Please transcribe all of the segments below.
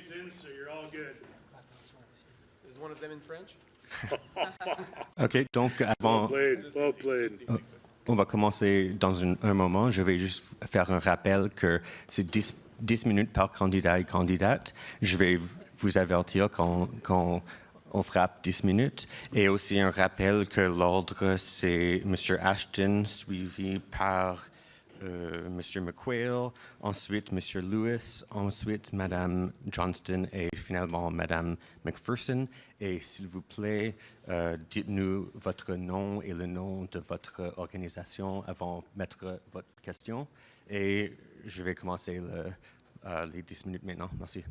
everybody's in, so you're all good. Is one of them in French? OK, donc avant... Well played. On va commencer dans un moment. Je vais juste faire un rappel que c'est 10 minutes par candidat et candidate. Je vais vous avertir quand on frappe 10 minutes. Et aussi un rappel que l'ordre, c'est M. Ashton, suivi par M. McQuail, ensuite M. Lewis, ensuite Mme Johnston et finalement Mme McPherson. Et s'il vous plaît, dites-nous votre nom et le nom de votre organisation avant de mettre votre question. Et je vais commencer les 10 minutes maintenant. Merci.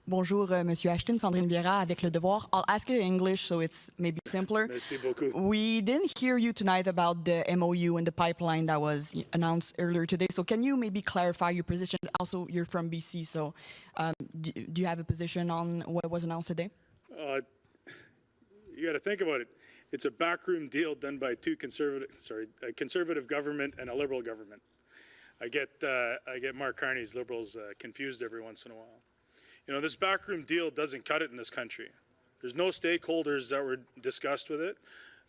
Bonjour, Monsieur Ashton, Sandrine Vieira avec Le Devoir. I'll ask it in English so it's maybe simpler. Merci beaucoup. We didn't hear you tonight about the MOU and the pipeline that was announced earlier today. So can you maybe clarify your position? Also, you're from BC, so do you have a position on what was announced today? You got to think about it. It's a backroom deal done by a conservative government and a liberal government. I get Mark Carney's Liberals confused every once in a while. You know, this backroom deal doesn't cut it in this country. There's no stakeholders that were discussed with it.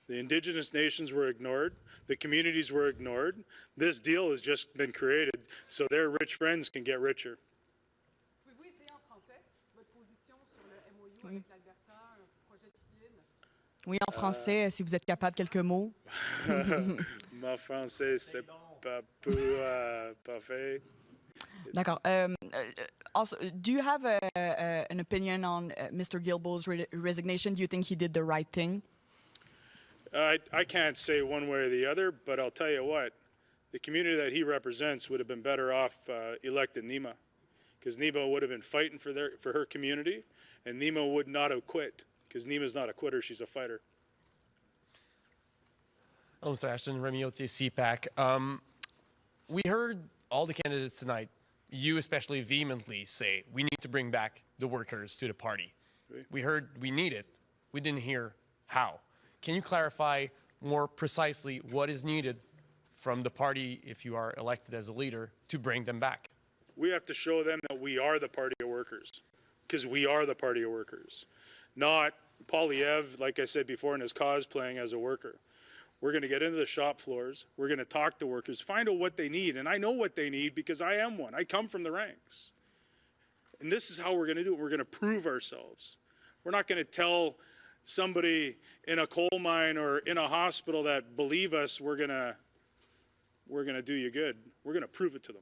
The Indigenous nations were ignored. The communities were ignored. This deal has just been created so their rich friends can get richer. Pouvez-vous essayer en français votre position sur le MOU avec l'Alberta, un projet de pipeline? Oui, en français, si vous êtes capable, quelques mots. Ma français, c'est pas parfait. D'accord. Also, do you have an opinion on Mr. Guilbeault's resignation? Do you think he did the right thing? I can't say one way or the other, but I'll tell you what, the community that he represents would have been better off electing Nima, because Nima would have been fighting for her community, and Nima would not have quit, because Nima's not a quitter, she's a fighter. Hello, Mr. Ashton, Remy Otier, CPAC. We heard all the candidates tonight, you especially vehemently say, we need to bring back the workers to the party. Oui. We heard we need it. We didn't hear how. Can you clarify more precisely what is needed from the party, if you are elected as a leader, to bring them back? We have to show them that we are the party of workers, because we are the party of workers. Not Polyev, like I said before, in his cosplaying as a worker. We're going to get into the shop floors. We're going to talk to workers, find out what they need. And I know what they need because I am one. I come from the ranks. And this is how we're going to do it. We're going to prove ourselves. We're not going to tell somebody in a coal mine or in a hospital that believe us, we're going to do you good. We're going to prove it to them.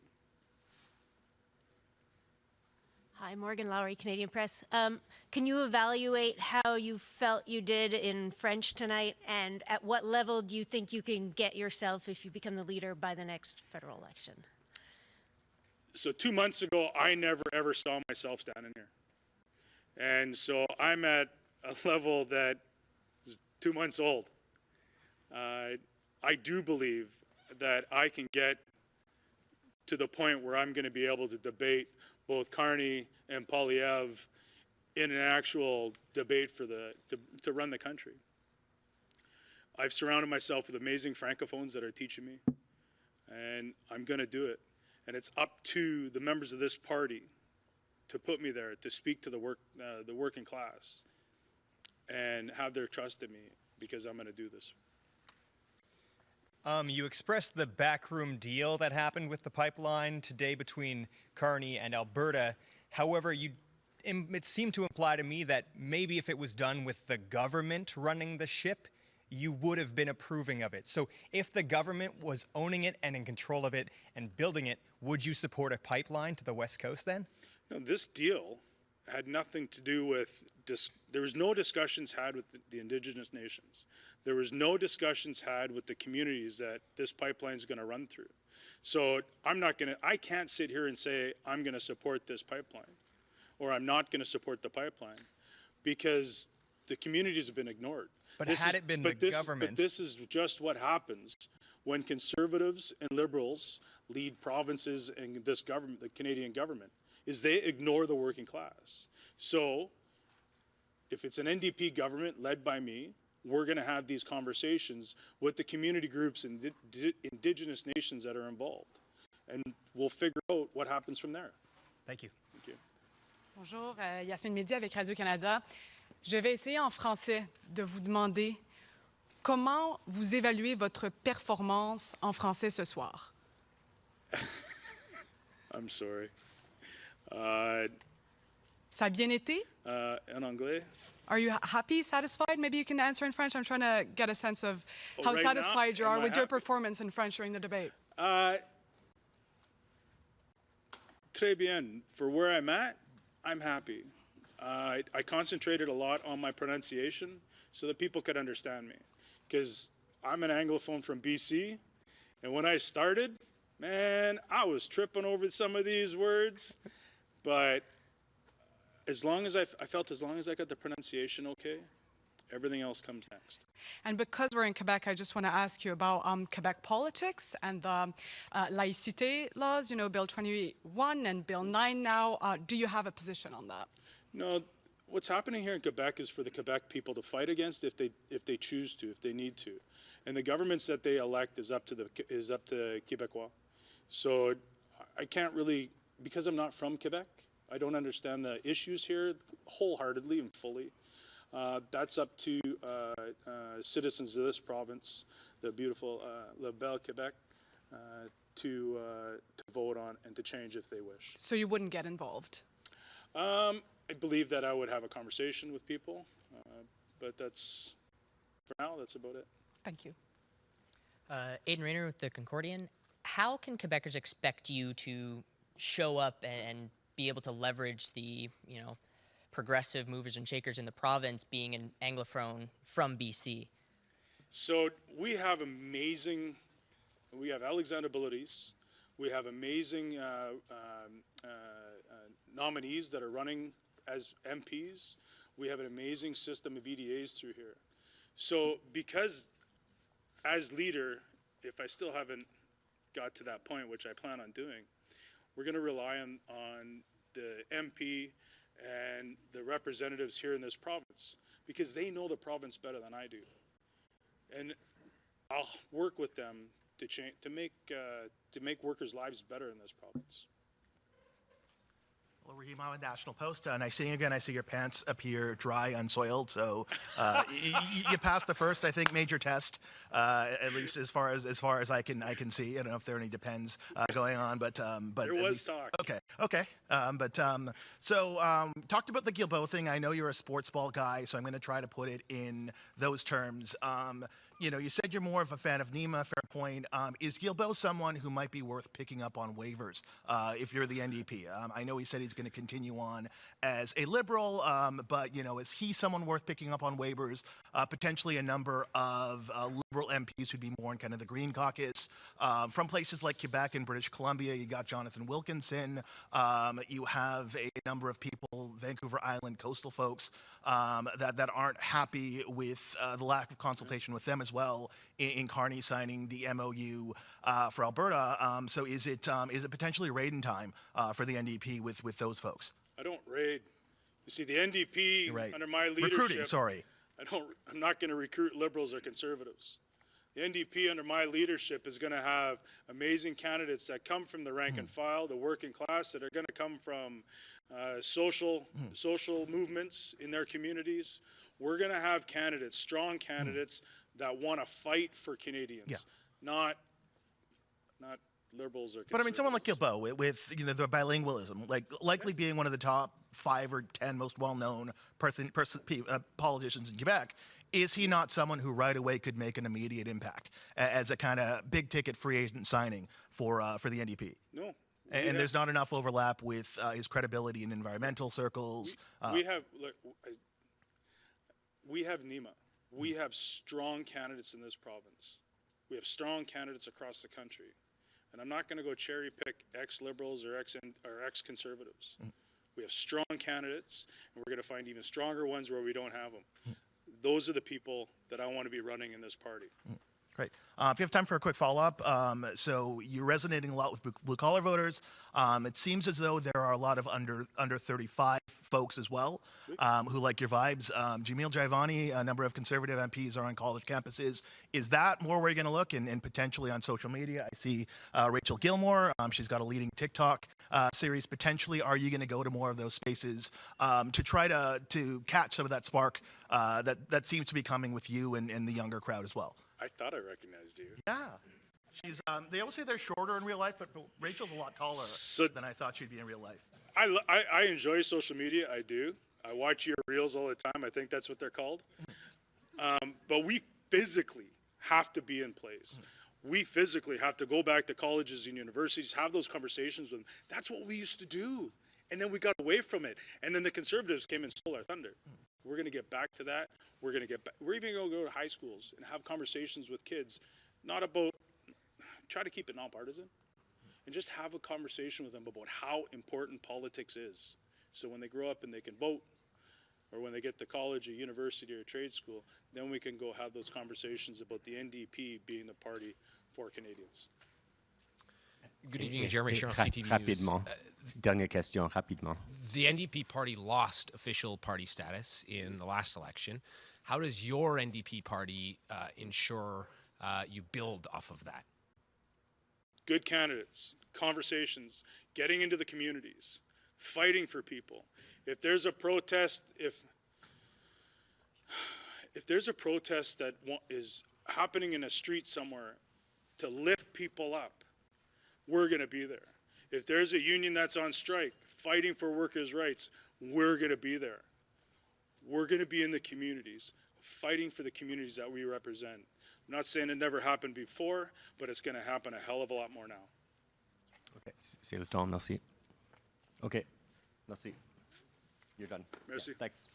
Hi, Morgan Lowry, Canadian Press. Can you evaluate how you felt you did in French tonight, and at what level do you think you can get yourself if you become the leader by the next federal election? So 2 months ago, I never ever saw myself standing here. And so I'm at a level that is 2 months old. I do believe that I can get to the point where I'm going to be able to debate both Carney and Polyev in an actual debate for to run the country. I've surrounded myself with amazing francophones that are teaching me, and I'm going to do it. And it's up to the members of this party to put me there, to speak to the working class, and have their trust in me, because I'm going to do this. You expressed the backroom deal that happened with the pipeline today between Carney and Alberta. However, it seemed to imply to me that maybe if it was done with the government running the ship, you would have been approving of it. So if the government was owning it and in control of it and building it, would you support a pipeline to the West Coast then? No, this deal had nothing to do with, there was no discussions had with the Indigenous nations. There was no discussions had with the communities that this pipeline is going to run through. So I can't sit here and say I'm going to support this pipeline or I'm not going to support the pipeline, because the communities have been ignored. But had it been the government? But this is just what happens when conservatives and liberals lead provinces and this government, the Canadian government, is they ignore the working class. So if it's an NDP government led by me, we're going to have these conversations with the community groups and Indigenous nations that are involved. And we'll figure out what happens from there. Thank you. Thank you. Bonjour, Yasmine Mehdi avec Radio-Canada. Je vais essayer en français de vous demander comment vous évaluez votre performance en français ce soir. I'm sorry. Ça a bien été? En anglais? Are you happy, satisfied? Maybe you can answer in French. I'm trying to get a sense of how right now, satisfied you are am I with your happy? performance in French during the debate. Très bien. For where I'm at, I'm happy. I concentrated a lot on my pronunciation so that people could understand me. Because I'm an Anglophone from BC, and when I started, man, I was tripping over some of these words. But as long as I felt as long as I got the pronunciation okay, everything else comes next. And because we're in Quebec, I just want to ask you about Quebec politics and the laïcité laws, you know, Bill 21 and Bill 9 now. Do you have a position on that? No, what's happening here in Quebec is for the Quebec people to fight against if they choose to, if they need to. And the governments that they elect is up to Quebecois. So I can't really, because I'm not from Quebec, I don't understand the issues here wholeheartedly and fully. That's up to citizens of this province, the beautiful La Belle Quebec, to vote on and to change if they wish. So you wouldn't get involved? I believe that I would have a conversation with people, but that's, for now, that's about it. Thank you. Aidan Rayner with the Concordian. How can Quebecers expect you to show up and be able to leverage the, you know, progressive movers and shakers in the province being an Anglophone from BC? So we have Alexander Belitis, we have amazing nominees that are running as MPs. We have an amazing system of EDAs through here. So because as leader, if I still haven't got to that point, which I plan on doing, we're going to rely on the MP and the representatives here in this province because they know the province better than I do. And I'll work with them to make workers' lives better in this province. Hello, Rahim Ahmed, National Post. And I see you again. I see your pants appear dry, unsoiled. So you passed the first, I think, major test, at least as far as I can see. I don't know if there are any depends going on, but There was talk. Okay. So talked about the Guilbeault thing. I know you're a sports ball guy, so I'm going to try to put it in those terms. You know, you said you're more of a fan of Nima, fair point. Is Guilbeault someone who might be worth picking up on waivers if you're the NDP? I know he said he's going to continue on as a Liberal, but, you know, is he someone worth picking up on waivers? Potentially a number of Liberal MPs who'd be more in kind of the Green Caucus. From places like Quebec and British Columbia, you got Jonathan Wilkinson. You have a number of people, Vancouver Island coastal folks, that aren't happy with the lack of consultation with them as well in Carney signing the MOU for Alberta. So is it potentially raid-in time for the NDP with those folks? I don't raid. You see, the NDP Right. under my leadership. Recruiting, sorry. I'm not going to recruit Liberals or Conservatives. The NDP under my leadership is going to have amazing candidates that come from the rank and file, the working class, that are going to come from social movements in their communities. We're going to have candidates, strong candidates that want to fight for Canadians, not Liberals or Conservatives. But I mean, someone like Guilbeault with you know the bilingualism, likely being one of the top 5 or 10 most well-known politicians in Quebec, is he not someone who right away could make an immediate impact as a kind of big-ticket free agent signing for the NDP? No. And there's not enough overlap with his credibility in environmental circles. We have Nima. We have strong candidates in this province. We have strong candidates across the country. And I'm not going to go cherry pick ex-Liberals or ex-Conservatives. We have strong candidates, and we're going to find even stronger ones where we don't have them. Those are the people that I want to be running in this party. Great. If you have time for a quick follow-up, so you're resonating a lot with blue-collar voters. It seems as though there are a lot of under 35 folks as well who like your vibes. Jamil Jaivani, a number of conservative MPs are on college campuses. Is that more where you're going to look and potentially on social media? I see Rachel Gilmore. She's got a leading TikTok series. Potentially, are you going to go to more of those spaces to try to catch some of that spark that seems to be coming with you and the younger crowd as well? I thought I recognized you. Yeah. She's, they always say they're shorter in real life, but Rachel's a lot taller than I thought she'd be in real life. I enjoy social media. I do. I watch your reels all the time. I think that's what they're called. But we physically have to be in place. We physically have to go back to colleges and universities, have those conversations with them. That's what we used to do. And then we got away from it. And then the conservatives came and stole our thunder. We're going to get back to that. We're even going to go to high schools and have conversations with kids, not about, try to keep it nonpartisan, and just have a conversation with them about how important politics is. So when they grow up and they can vote, or when they get to college or university or trade school, then we can go have those conversations about the NDP being the party for Canadians. Good evening, Jeremy Sharon, CTV Rapidement. Dernière question, rapidement. The NDP party lost official party status in the last election. How does your NDP party ensure you build off of that? Good candidates, conversations, getting into the communities, fighting for people. If there's a protest, if there's a protest that is happening in a street somewhere to lift people up, we're going to be there. If there's a union that's on strike, fighting for workers' rights, we're going to be there. We're going to be in the communities, fighting for the communities that we represent. I'm not saying it never happened before, but it's going to happen a hell of a lot more now. OK, c'est le temps, merci. OK, merci. You're done. Merci. Yeah, thanks.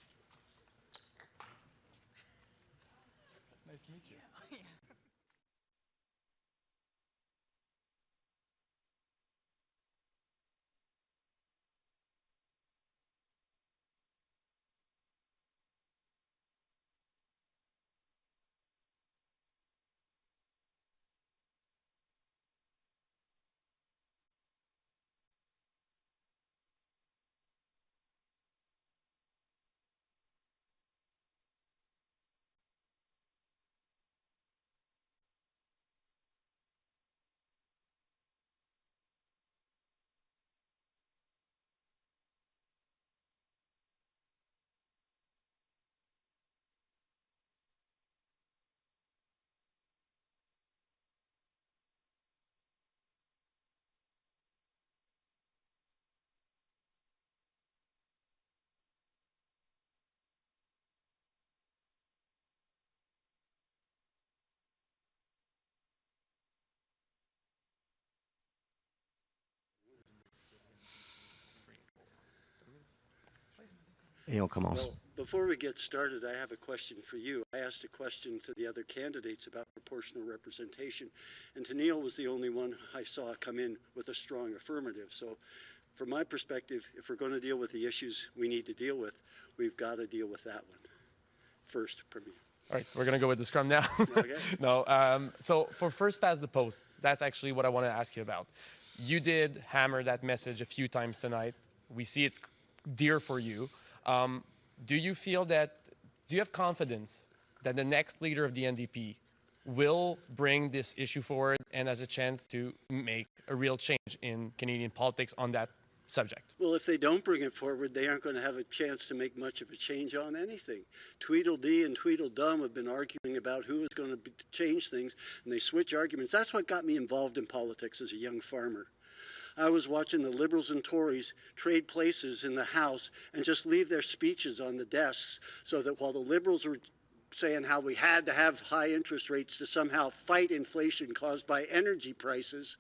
It's nice to meet you. Et on commence. Well, before we get started, I have a question for you. I asked a question to the other candidates about proportional representation, and Neil was the only one I saw come in with a strong affirmative. So from my perspective, if we're going to deal with the issues we need to deal with, we've got to deal with that one first, Premier. All right, we're going to go with the scrum now. Okay. No, so for first past the post, that's actually what I want to ask you about. You did hammer that message a few times tonight. We see it's dear for you. Do you feel that, do you have confidence that the next leader of the NDP will bring this issue forward and has a chance to make a real change in Canadian politics on that subject? Well, if they don't bring it forward, they aren't going to have a chance to make much of a change on anything. Tweedledee and Tweedledum have been arguing about who is going to change things, and they switch arguments. That's what got me involved in politics as a young farmer. I was watching the Liberals and Tories trade places in the House and just leave their speeches on the desks so that while the Liberals were saying how we had to have high interest rates to somehow fight inflation caused by energy prices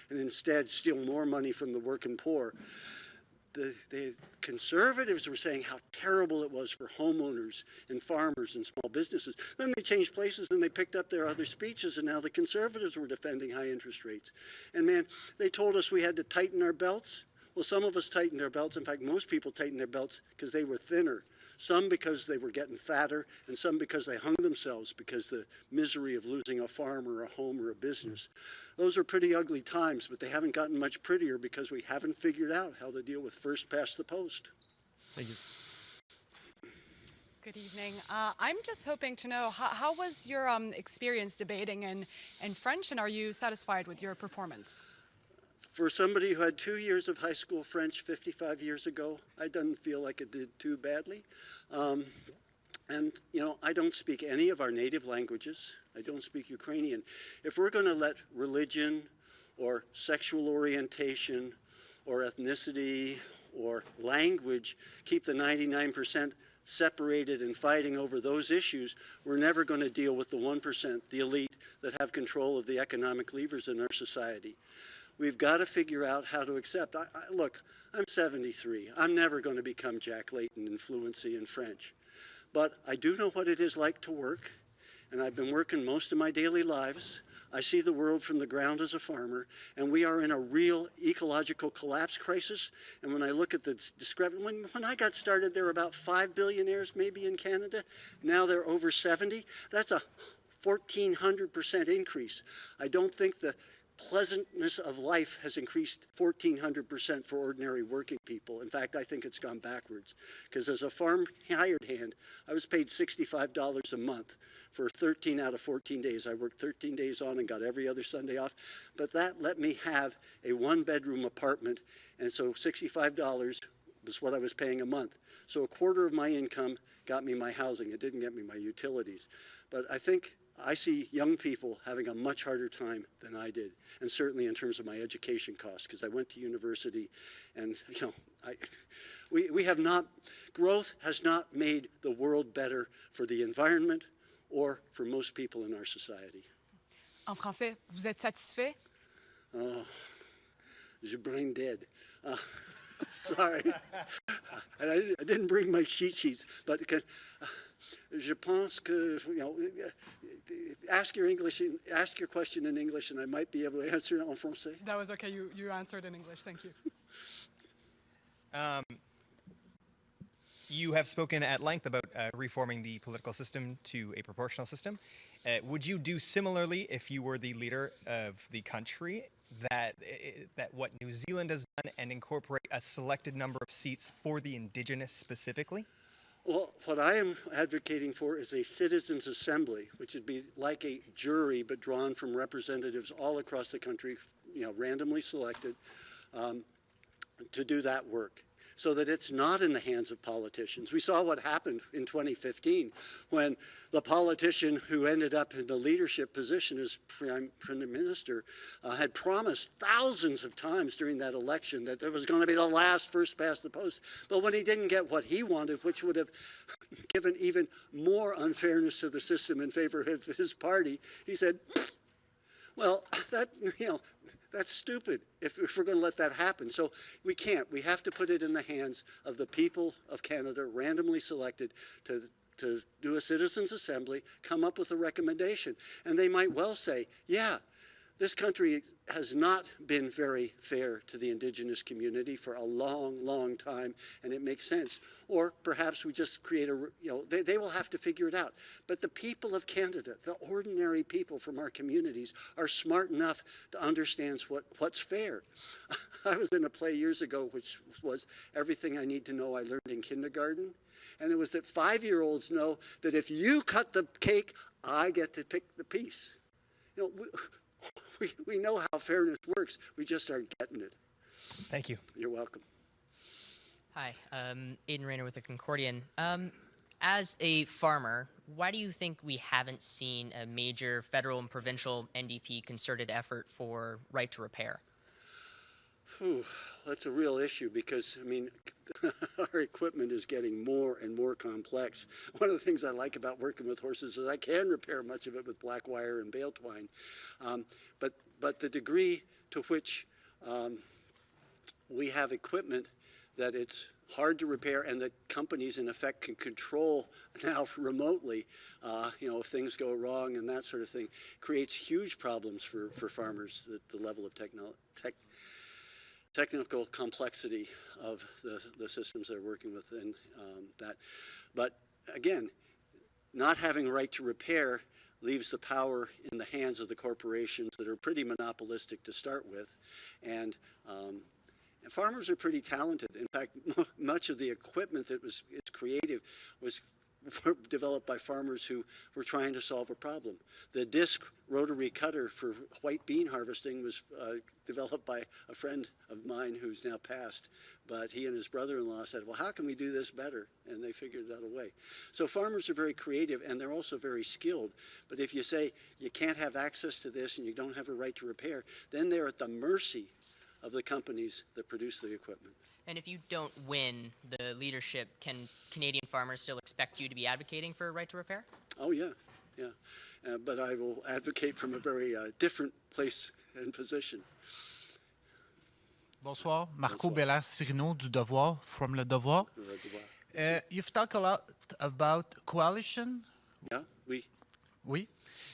and instead steal more money from the working poor, the Conservatives were saying how terrible it was for homeowners and farmers and small businesses. Then they changed places and they picked up their other speeches, and now the Conservatives were defending high interest rates. And man, they told us we had to tighten our belts. Well, some of us tightened our belts. In fact, most people tightened their belts because they were thinner. some because they were getting fatter, and some because they hung themselves because the misery of losing a farm or a home or a business. Those are pretty ugly times, but they haven't gotten much prettier because we haven't figured out how to deal with first past the post. Thank you. Good evening. I'm just hoping to know, how was your experience debating in French, and are you satisfied with your performance? For somebody who had 2 years of high school French 55 years ago, I didn't feel like it did too badly. And, you know, I don't speak any of our native languages. I don't speak Ukrainian. If we're going to let religion or sexual orientation or ethnicity or language keep the 99% separated and fighting over those issues, we're never going to deal with the 1%, the elite, that have control of the economic levers in our society. We've got to figure out how to accept. Look, I'm 73. I'm never going to become Jack Layton in fluency in French. But I do know what it is like to work, and I've been working most of my daily lives. I see the world from the ground as a farmer, and we are in a real ecological collapse crisis. And when I look at the discrepancy, when I got started, there were about 5 billionaires maybe in Canada. Now they're over 70. That's a 1,400% increase. I don't think the pleasantness of life has increased 1,400% for ordinary working people. In fact, I think it's gone backwards. Because as a farm hired hand, I was paid $65 a month for 13 out of 14 days. I worked 13 days on and got every other Sunday off. But that let me have a one-bedroom apartment, and so $65 was what I was paying a month. So a quarter of my income got me my housing. It didn't get me my utilities. But I think I see young people having a much harder time than I did, and certainly in terms of my education costs, because I went to university, and you know, we have not, growth has not made the world better for the environment or for most people in our society. En français, vous êtes satisfait? Oh, je brain dead. Sorry, and I didn't bring my cheat sheets, but je pense que, you know, ask your question in English, and I might be able to answer it en français. That was okay. You answered in English. Thank you. You have spoken at length about reforming the political system to a proportional system. Would you do similarly if you were the leader of the country, that what New Zealand has done, and incorporate a selected number of seats for the Indigenous specifically? Well, what I am advocating for is a citizens' assembly, which would be like a jury, but drawn from representatives all across the country, you know, randomly selected, to do that work, so that it's not in the hands of politicians. We saw what happened in 2015 when the politician who ended up in the leadership position as Prime Minister had promised thousands of times during that election that it was going to be the last first past the post. But when he didn't get what he wanted, which would have given even more unfairness to the system in favor of his party, he said, well, that's stupid if we're going to let that happen. So we can't. We have to put it in the hands of the people of Canada, randomly selected, to do a citizens' assembly, come up with a recommendation. And they might well say, yeah, this country has not been very fair to the Indigenous community for a long, long time, and it makes sense. Or perhaps we just create they will have to figure it out. But the people of Canada, the ordinary people from our communities, are smart enough to understand what's fair. I was in a play years ago, which was Everything I Need to Know I Learned in Kindergarten. And it was that 5-year-olds know that if you cut the cake, I get to pick the piece. You know, we know how fairness works. We just aren't getting it. Thank you. You're welcome. Hi, Aiden Rayner with the Concordian. As a farmer, why do you think we haven't seen a major federal and provincial NDP concerted effort for right to repair? That's a real issue because, I mean, our equipment is getting more and more complex. One of the things I like about working with horses is I can repair much of it with black wire and bale twine. But the degree to which we have equipment that it's hard to repair and that companies in effect can control now remotely, if things go wrong and that sort of thing, creates huge problems for farmers, the level of technical complexity of the systems they're working with, and that. But again, not having a right to repair leaves the power in the hands of the corporations that are pretty monopolistic to start with, and farmers are pretty talented. In fact, much of the equipment that was creative was developed by farmers who were trying to solve a problem. The disc rotary cutter for white bean harvesting was developed by a friend of mine who's now passed, but he and his brother-in-law said, well, how can we do this better? And they figured out a way. So farmers are very creative, and they're also very skilled. But if you say you can't have access to this and you don't have a right to repair, then they're at the mercy of the companies that produce the equipment. And if you don't win the leadership, can Canadian farmers still expect you to be advocating for a right to repair? Oh, yeah, yeah. But I will advocate from a very different place and position. Bonsoir, Marco Bellard-Cirino du Devoir, from Le Devoir. You've talked a lot about coalition. Yeah, oui. Oui,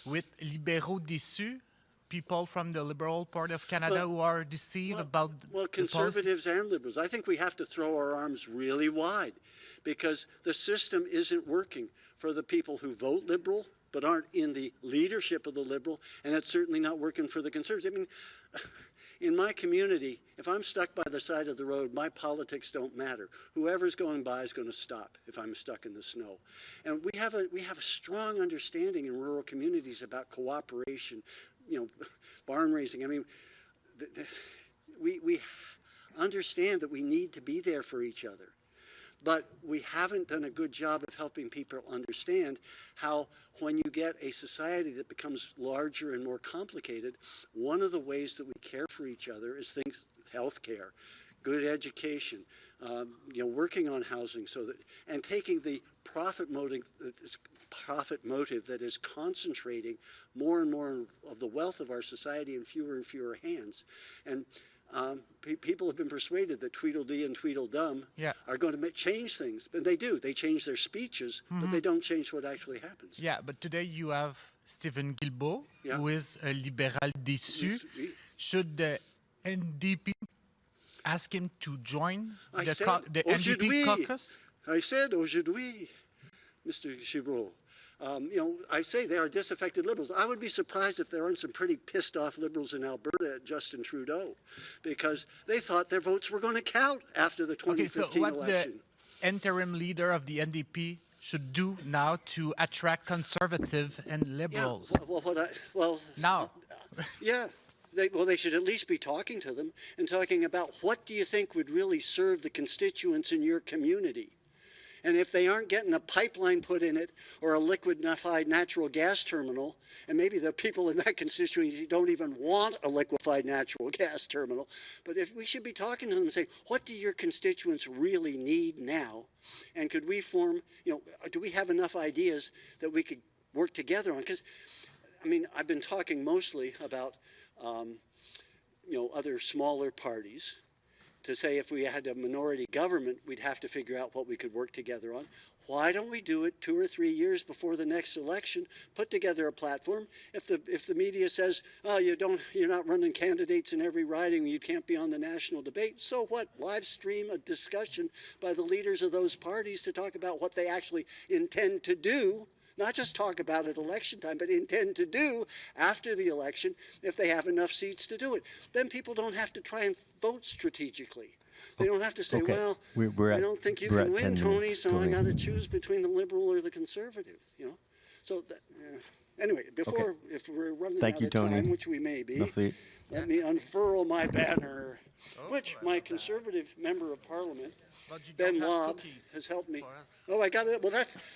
with libéraux déçus, people from the Liberal Party of Canada who are deceived about well, conservatives and liberals. I think we have to throw our arms really wide because the system isn't working for the people who vote liberal but aren't in the leadership of the liberal, and it's certainly not working for the conservatives. I mean, in my community, if I'm stuck by the side of the road, my politics don't matter. Whoever's going by is going to stop if I'm stuck in the snow. And we have a strong understanding in rural communities about cooperation, you know, barn raising. I mean, we understand that we need to be there for each other. But we haven't done a good job of helping people understand how when you get a society that becomes larger and more complicated, one of the ways that we care for each other is things, health care, good education, you know, working on housing, so that, and taking the profit motive that is concentrating more and more of the wealth of our society in fewer and fewer hands. And people have been persuaded that Tweedledee and Tweedledum are going to change things. And they do. They change their speeches, but they don't change what actually happens. Yeah, but today you have Stephen Guilbeault, who is a libéral déçu. Should the NDP ask him to join the NDP caucus? I said aujourd'hui, Mr. Gibault. You know, I say they are disaffected liberals. I would be surprised if there aren't some pretty pissed off liberals in Alberta at Justin Trudeau, because they thought their votes were going to count after the 2015 election. Okay, so what the interim leader of the NDP should do now to attract conservative and liberals? Now. Yeah. They should at least be talking to them and talking about what do you think would really serve the constituents in your community. And if they aren't getting a pipeline put in it or a liquefied natural gas terminal, and maybe the people in that constituency don't even want a liquefied natural gas terminal, but if we should be talking to them and saying, what do your constituents really need now? And could we form, you know, do we have enough ideas that we could work together on? Because, I mean, I've been talking mostly about, you know, other smaller parties, to say if we had a minority government, we'd have to figure out what we could work together on. Why don't we do it 2 or 3 years before the next election, put together a platform? If the media says, oh, you're not running candidates in every riding, you can't be on the national debate, so what? Live stream a discussion by the leaders of those parties to talk about what they actually intend to do, not just talk about at election time, but intend to do after the election if they have enough seats to do it. Then people don't have to try and vote strategically. They don't have to say, well, I don't think you can win, Tony, so I got to choose between the liberal or the conservative, you know. So that, anyway, before, if we're running out of time, which we may be, let me unfurl my banner, which my conservative member of parliament, Ben Lobb, has helped me. Oh, I got it. Well,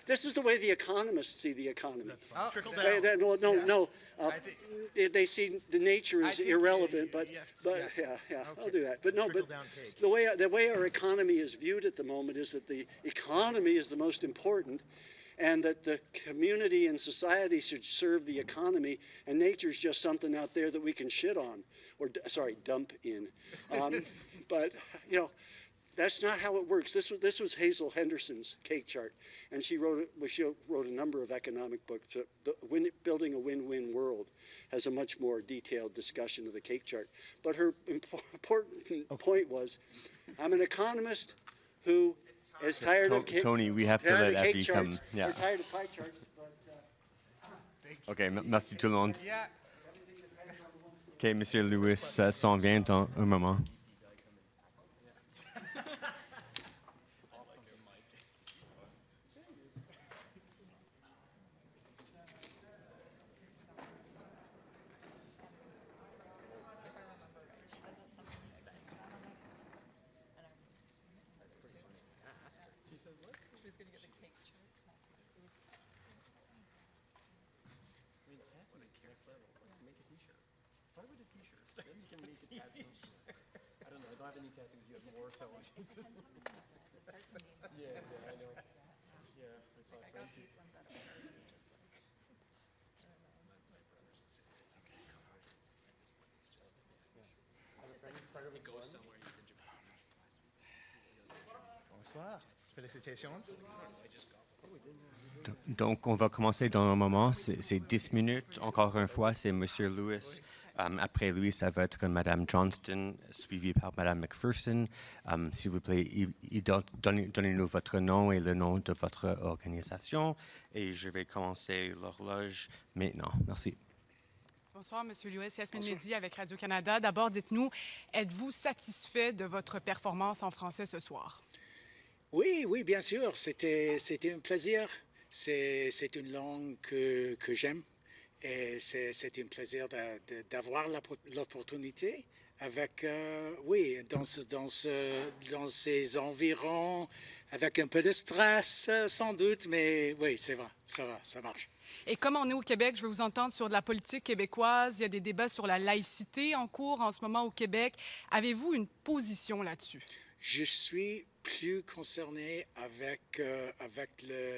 this is the way the economists see the economy. Trickle down. They see the nature is irrelevant, but I'll do that. But no, but the way our economy is viewed at the moment is that the economy is the most important, and that the community and society should serve the economy, and nature's just something out there that we can shit on, or sorry, dump in. But you know, That's not how it works. This was Hazel Henderson's cake chart, and she wrote a number of economic books. Building a Win-Win World has a much more detailed discussion of the cake chart. But her important point was, I'm an economist who is tired of Tony, we have to let Abby come. Yeah. We're tired of pie charts. OK, merci tout le monde. OK, Monsieur Lewis s'en vient dans un moment. Bonsoir. Félicitations. Donc, on va commencer dans un moment. C'est 10 minutes. Encore une fois, c'est Monsieur Lewis. Après lui, ça va être Madame Johnston, suivi par Madame McPherson. S'il vous plaît, donnez-nous votre nom et le nom de votre organisation. Et je vais commencer l'horloge maintenant. Merci. Bonsoir, M. Lewis. Yasmine Mehdi avec Radio-Canada. D'abord, dites-nous, êtes-vous satisfait de votre performance en français ce soir? Oui, oui, bien sûr. C'était un plaisir. C'est une langue que j'aime. Et c'est un plaisir d'avoir l'opportunité avec, oui, dans ces environs, avec un peu de stress, sans doute, mais oui, c'est vrai, ça marche. Et comme on est au Québec, je veux vous entendre sur de la politique québécoise. Il y a des débats sur la laïcité en cours en ce moment au Québec. Avez-vous une position là-dessus? Je suis plus concerné avec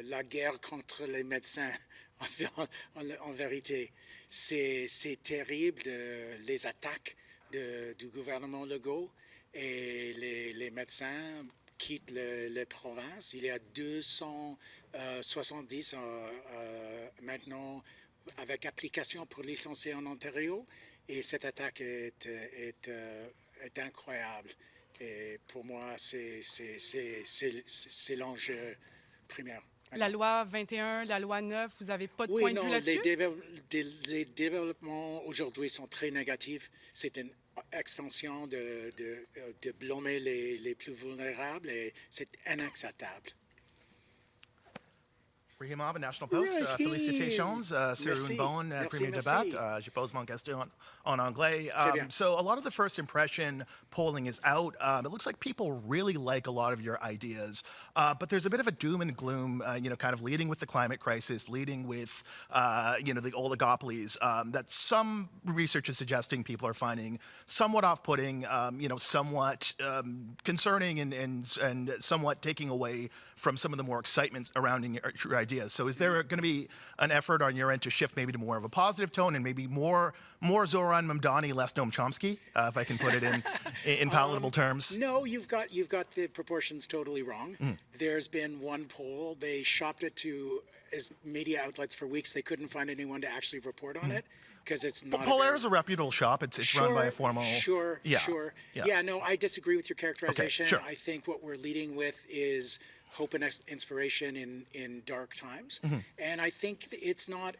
la guerre contre les médecins. En vérité, c'est terrible les attaques du gouvernement Legault et les médecins quittent les provinces. Il y a 270 maintenant avec application pour licencier en Ontario et cette attaque est incroyable. Et pour moi, c'est l'enjeu primaire. La loi 21, la loi 9, vous n'avez pas de point de vue là-dessus? Les développements aujourd'hui sont très négatifs. C'est une extension de blâmer les plus vulnérables et c'est inacceptable. Rahim National Post, félicitations sur une bonne première débat. Je pose mon question en anglais. So a lot of the first impression polling is out. It looks like people really like a lot of your ideas, but there's a bit of a doom and gloom, kind of leading with the climate crisis, leading with, the oligopolies that some research is suggesting people are finding somewhat off-putting, somewhat concerning and somewhat taking away from some of the more excitement surrounding your ideas. So is there going to be an effort on your end to shift maybe to more of a positive tone and maybe more Zoran Mamdani, less Noam Chomsky, if I can put it in palatable terms? No, you've got the proportions totally wrong. There's been one poll. They shopped it to as media outlets for weeks. They couldn't find anyone to actually report on it. Because it's not. Polaire is a reputable shop. It's run by a formal. Sure. Yeah. No, I disagree with your characterization. Okay, sure. I think what we're leading with is hope and inspiration in dark times. And I think it's not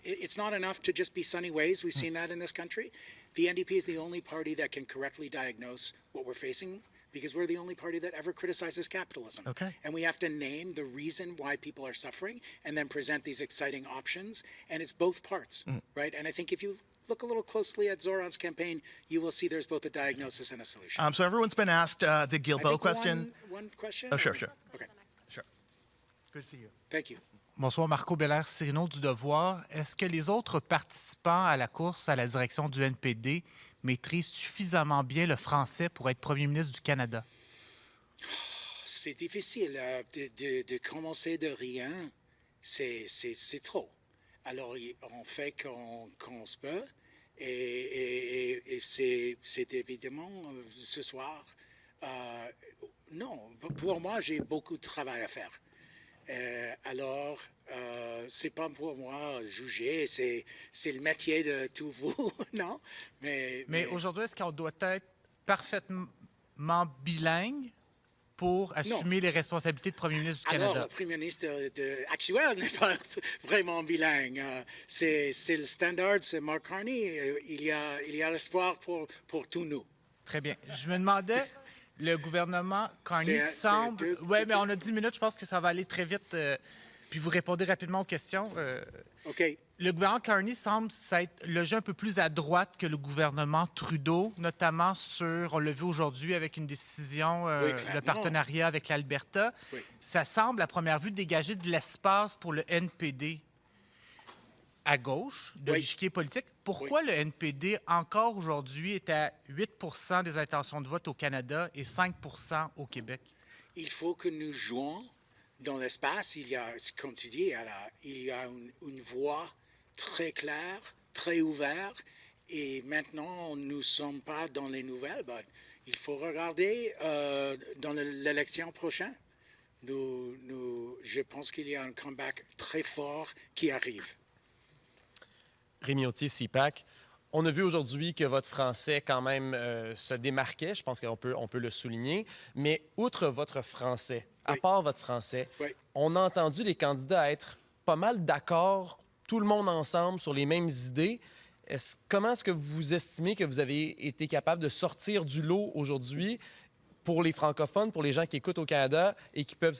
enough to just be sunny ways. We've seen that in this country. The NDP is the only party that can correctly diagnose what we're facing because we're the only party that ever criticizes capitalism. Okay. And we have to name the reason why people are suffering and then present these exciting options. And it's both parts, right? And I think if you look a little closely at Zoran's campaign, you will see there's both a diagnosis and a solution. So everyone's been asked the Guilbeault question. One question? Oh, sure. Okay. Sure. Good to see you. Thank you. Bonsoir, Marco Belair-Cirino du Devoir. Est-ce que les autres participants à la course à la direction du NPD maîtrisent suffisamment bien le français pour être premier ministre du Canada? C'est difficile de commencer de rien. C'est trop. Alors, on fait qu'on se peut. Et c'est évidemment, ce soir, Non, pour moi, j'ai beaucoup de travail à faire. Alors, c'est pas pour moi juger, c'est le métier de tous vous, non? Mais aujourd'hui, est-ce qu'on doit être parfaitement bilingue pour assumer les responsabilités de premier ministre du Canada? Alors, le premier ministre actuel n'est pas vraiment bilingue. C'est le standard, c'est Mark Carney. Il y a l'espoir pour tous nous. Très bien. Je me demandais, le gouvernement Carney semble... Oui, mais on a 10 minutes, je pense que ça va aller très vite. Puis vous répondez rapidement aux questions. OK. Le gouvernement Carney semble s'être logé un peu plus à droite que le gouvernement Trudeau, notamment sur, on l'a vu aujourd'hui avec une décision, le partenariat avec l'Alberta. Oui. Ça semble, à première vue, dégager de l'espace pour le NPD à gauche de l'échiquier politique. Pourquoi le NPD, encore aujourd'hui, est à 8 des intentions de vote au Canada et 5 au Québec? Il faut que nous jouons dans l'espace. Il y a, comme tu dis, il y a une voie très claire, très ouverte. Et maintenant, nous ne sommes pas dans les nouvelles. Il faut regarder dans l'élection prochaine. Je pense qu'il y a un comeback très fort qui arrive. Rémi Autier, CIPAC. On a vu aujourd'hui que votre français, quand même, se démarquait. Je pense qu'on peut le souligner. Mais outre votre français, à part votre français, on a entendu les candidats être pas mal d'accord, tout le monde ensemble, sur les mêmes idées. Comment est-ce que vous estimez que vous avez été capable de sortir du lot aujourd'hui pour les francophones, pour les gens qui écoutent au Canada et qui peuvent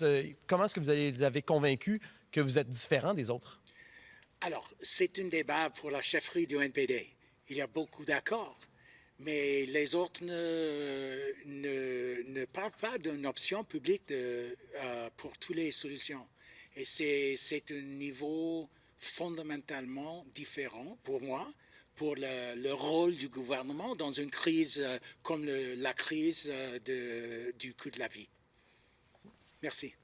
Comment est-ce que vous les avez convaincus que vous êtes différents des autres? Alors, c'est un débat pour la chefferie du NPD. Il y a beaucoup d'accords, mais les autres ne parlent pas d'une option publique pour toutes les solutions. Et c'est un niveau fondamentalement différent pour moi, pour le rôle du gouvernement dans une crise comme la crise du coût de la vie. Merci.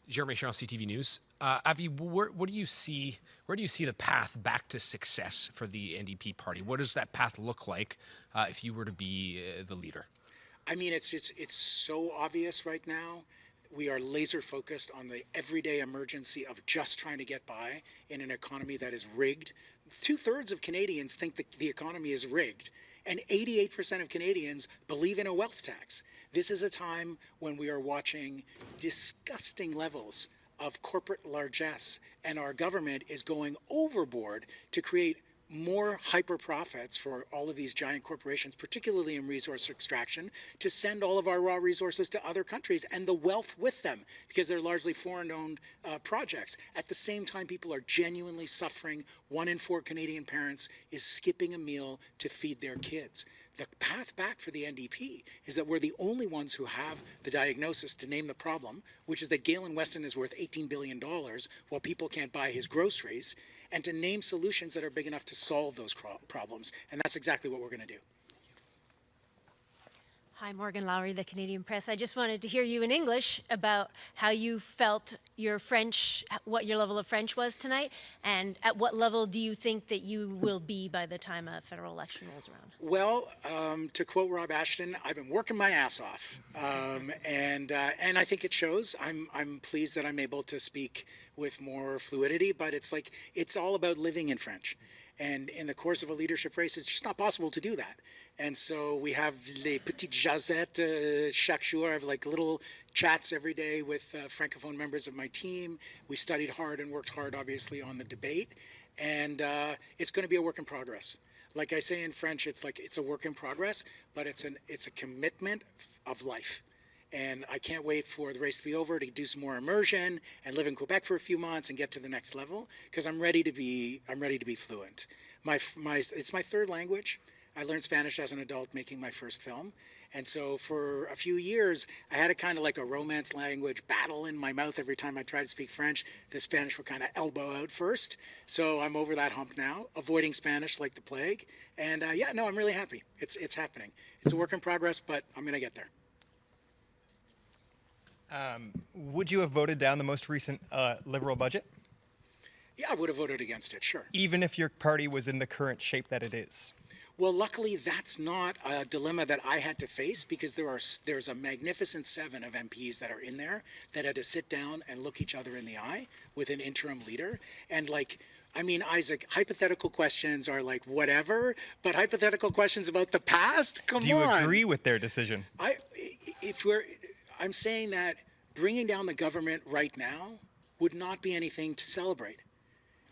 Jeremy Shaw, CTV News. Avi, where do you see the path back to success for the NDP party? What does that path look like if you were to be the leader? I mean, it's so obvious right now. We are laser focused on the everyday emergency of just trying to get by in an economy that is rigged. 2/3 of Canadians think that the economy is rigged, and 88% of Canadians believe in a wealth tax. This is a time when we are watching disgusting levels of corporate largesse, and our government is going overboard to create more hyper profits for all of these giant corporations, particularly in resource extraction, to send all of our raw resources to other countries and the wealth with them, because they're largely foreign-owned projects. At the same time, people are genuinely suffering. 1 in 4 Canadian parents is skipping a meal to feed their kids. The path back for the NDP is that we're the only ones who have the diagnosis to name the problem, which is that Galen Weston is worth $18 billion while people can't buy his groceries, and to name solutions that are big enough to solve those problems. And that's exactly what we're going to do. Hi, Morgan Lowry, the Canadian Press. I just wanted to hear you in English about how you felt your French, what your level of French was tonight, and at what level do you think that you will be by the time a federal election rolls around? Well, to quote Rob Ashton, I've been working my ass off, and I think it shows. I'm pleased that I'm able to speak with more fluidity, but it's all about living in French. And in the course of a leadership race, it's just not possible to do that. And so we have les petites jazettes chaque jour. I have little chats every day with Francophone members of my team. We studied hard and worked hard, obviously, on the debate. And it's going to be a work in progress. Like I say in French, it's a work in progress, but it's a commitment of life. And I can't wait for the race to be over to do some more immersion and live in Quebec for a few months and get to the next level, because I'm ready to be fluent. It's my third language. I learned Spanish as an adult making my first film. And so for a few years, I had a kind of like a romance language battle in my mouth every time I tried to speak French. The Spanish would kind of elbow out first. So I'm over that hump now, avoiding Spanish like the plague. And I'm really happy. It's happening. It's a work in progress, but I'm going to get there. Would you have voted down the most recent Liberal budget? Yeah, I would have voted against it, sure. Even if your party was in the current shape that it is? Well, luckily, that's not a dilemma that I had to face because there's a magnificent 7 of MPs that are in there that had to sit down and look each other in the eye with an interim leader. And like, I mean, Isaac, hypothetical questions are like whatever, but hypothetical questions about the past, come on. Do you agree with their decision? I'm saying that bringing down the government right now would not be anything to celebrate.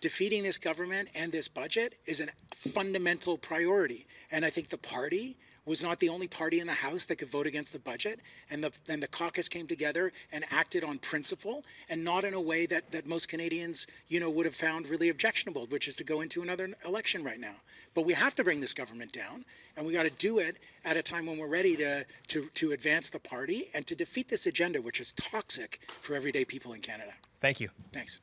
Defeating this government and this budget is a fundamental priority. And I think the party was not the only party in the House that could vote against the budget. And the caucus came together and acted on principle and not in a way that most Canadians, would have found really objectionable, which is to go into another election right now. But we have to bring this government down, and we got to do it at a time when we're ready to advance the party and to defeat this agenda, which is toxic for everyday people in Canada. Thank you. Thanks.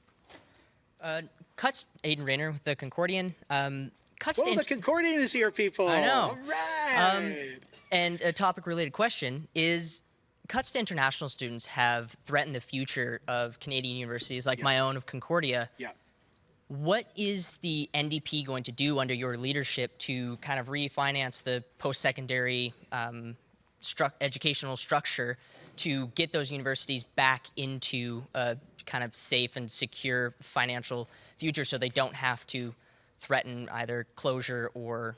Cuts Aiden Rayner with the Concordian. The Concordian is here, people. I know. All right. And a topic-related question is, cuts to international students have threatened the future of Canadian universities, like my own of Concordia. Yeah. What is the NDP going to do under your leadership to kind of refinance the post-secondary educational structure to get those universities back into a kind of safe and secure financial future so they don't have to threaten either closure or